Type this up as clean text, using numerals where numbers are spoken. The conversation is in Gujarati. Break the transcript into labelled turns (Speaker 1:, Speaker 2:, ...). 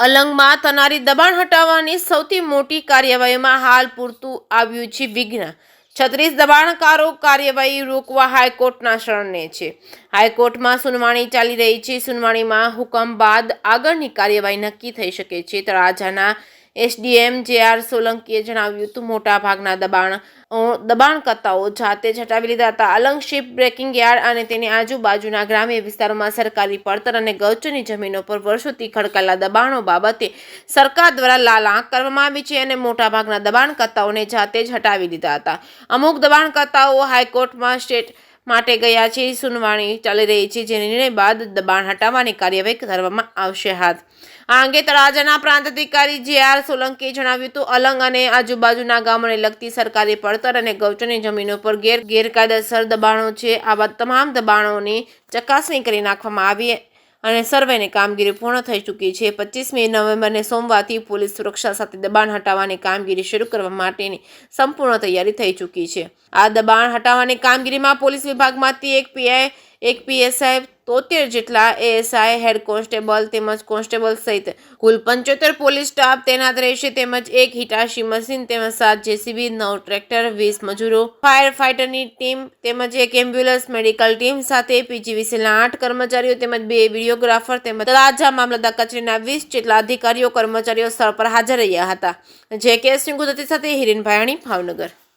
Speaker 1: અલંગમાં થનારી દબાણ હટાવવાની સૌથી મોટી કાર્યવાહીમાં હાલ પૂરતું આવ્યું છે વિઘ્ન। 36 દબાણકારો કાર્યવાહી રોકવા હાઈકોર્ટના શરણે છે। હાઈકોર્ટમાં સુનાવણી ચાલી રહી છે। સુનાવણીમાં હુકમ બાદ આગળની કાર્યવાહી નક્કી થઈ શકે છે। તળાજાના એસડીએમ જે.આર. સોલંકીએ જણાવ્યું હતું, મોટા ભાગના દબાણકર્તાઓ જાતે જ હટાવી લીધા હતા। અલંગ શિપ બ્રેકિંગ યાર્ડ અને તેની આજુબાજુના ગ્રામ્ય વિસ્તારોમાં સરકારી પડતર અને ગૌચરની જમીનો પર વર્ષોથી ખડકાયેલા દબાણો બાબતે સરકાર દ્વારા લાલ આંખ કરવામાં આવી છે અને મોટાભાગના દબાણકર્તાઓને જાતે જ હટાવી લીધા હતા। અમુક દબાણકર્તાઓ હાઈકોર્ટમાં સ્ટેટ માટે ગયા છે। સુનાવણી ચાલી રહી છે, જે નિર્ણય બાદ દબાણ હટાવવાની કાર્યવાહી કરવામાં આવશે હાથ। આ અંગે તળાજાના પ્રાંત અધિકારી જે.આર. સોલંકીએ જણાવ્યું હતું, અલંગ અને આજુબાજુના ગામોને લગતી સરકારી પડતર અને ગૌચરની જમીનો પર ગેરકાયદેસર દબાણો છે। આવા તમામ દબાણોની ચકાસણી કરી નાખવામાં આવી અને સર્વેની કામગીરી પૂર્ણ થઈ ચૂકી છે। 25મી નવેમ્બરને સોમવારથી પોલીસ સુરક્ષા સાથે દબાણ હટાવવાની કામગીરી શરૂ કરવા માટેની સંપૂર્ણ તૈયારી થઈ ચૂકી છે। આ દબાણ હટાવવાની કામગીરીમાં પોલીસ વિભાગમાંથી એક પીઆઈ, એક પીએસઆઈ, 73 જેટલા એએસઆઈ, હેડ કોન્સ્ટેબલ તેમજ કોન્સ્ટેબલ સહિત કુલ 75 પોલીસ સ્ટાફ તૈનાત રહેશે તેમજ એક હિટાચી મશીન તેમજ 7 જેસીબી, 9 ટ્રેક્ટર, 20 મજૂરો, ફાયર ફાઈટરની ટીમ તેમજ એક એમ્બ્યુલન્સ મેડિકલ ટીમ સાથે પીજીવીસીએલના 8 કર્મચારીઓ તેમજ 2 વિડીયોગ્રાફર તેમજ તળાજા મામલતદાર કચેરીના 20 જેટલા અધિકારીઓ કર્મચારીઓ સ્થળ પર હાજર રહ્યા હતા। જે કે સિંહ ગુજરાતી સાથે હિરેન ભાયાણી, ભાવનગર।